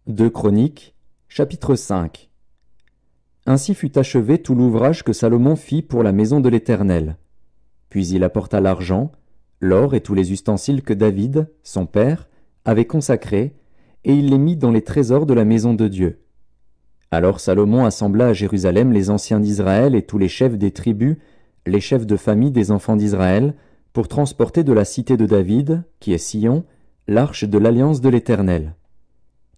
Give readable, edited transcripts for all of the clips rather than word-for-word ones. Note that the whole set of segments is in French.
2 Chroniques, chapitre 5. Ainsi fut achevé tout l'ouvrage que Salomon fit pour la maison de l'Éternel. Puis il apporta l'argent, l'or et tous les ustensiles que David, son père, avait consacrés, et il les mit dans les trésors de la maison de Dieu. Alors Salomon assembla à Jérusalem les anciens d'Israël et tous les chefs des tribus, les chefs de famille des enfants d'Israël, pour transporter de la cité de David, qui est Sion, l'arche de l'alliance de l'Éternel.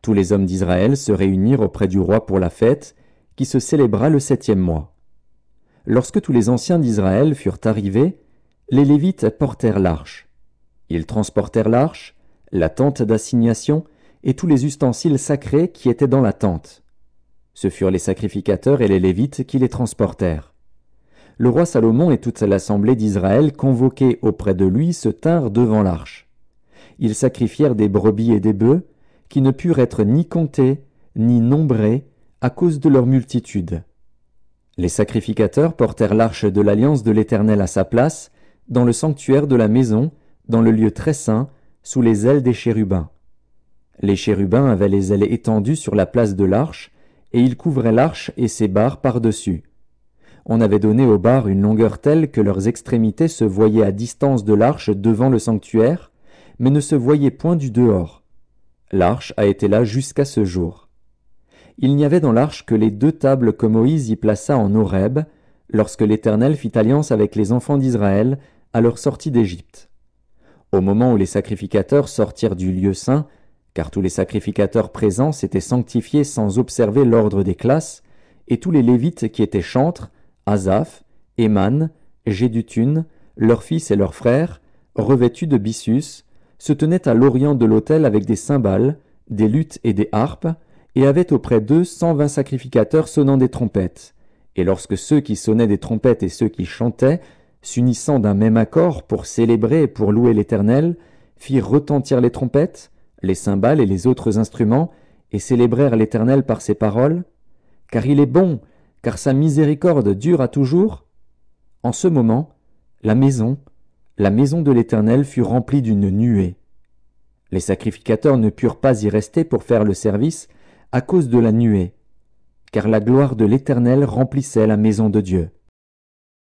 Tous les hommes d'Israël se réunirent auprès du roi pour la fête, qui se célébra le 7e mois. Lorsque tous les anciens d'Israël furent arrivés, les Lévites portèrent l'arche. Ils transportèrent l'arche, la tente d'assignation et tous les ustensiles sacrés qui étaient dans la tente. Ce furent les sacrificateurs et les Lévites qui les transportèrent. Le roi Salomon et toute l'assemblée d'Israël convoqués auprès de lui se tinrent devant l'arche. Ils sacrifièrent des brebis et des bœufs, qui ne purent être ni comptés, ni nombrés, à cause de leur multitude. Les sacrificateurs portèrent l'arche de l'alliance de l'Éternel à sa place, dans le sanctuaire de la maison, dans le lieu très saint, sous les ailes des chérubins. Les chérubins avaient les ailes étendues sur la place de l'arche, et ils couvraient l'arche et ses barres par-dessus. On avait donné aux barres une longueur telle que leurs extrémités se voyaient à distance de l'arche devant le sanctuaire, mais ne se voyaient point du dehors. L'arche a été là jusqu'à ce jour. Il n'y avait dans l'arche que les 2 tables que Moïse y plaça en Horeb, lorsque l'Éternel fit alliance avec les enfants d'Israël à leur sortie d'Égypte. Au moment où les sacrificateurs sortirent du lieu saint, car tous les sacrificateurs présents s'étaient sanctifiés sans observer l'ordre des classes, et tous les Lévites qui étaient chantres, Asaph, Éman, Jéduthun, leurs fils et leurs frères, revêtus de byssus, se tenaient à l'orient de l'autel avec des cymbales, des luths et des harpes, et avaient auprès d'eux 120 sacrificateurs sonnant des trompettes. Et lorsque ceux qui sonnaient des trompettes et ceux qui chantaient, s'unissant d'un même accord pour célébrer et pour louer l'Éternel, firent retentir les trompettes, les cymbales et les autres instruments, et célébrèrent l'Éternel par ses paroles, « Car il est bon, car sa miséricorde dure à toujours », en ce moment, la maison de l'Éternel fut remplie d'une nuée. Les sacrificateurs ne purent pas y rester pour faire le service à cause de la nuée, car la gloire de l'Éternel remplissait la maison de Dieu.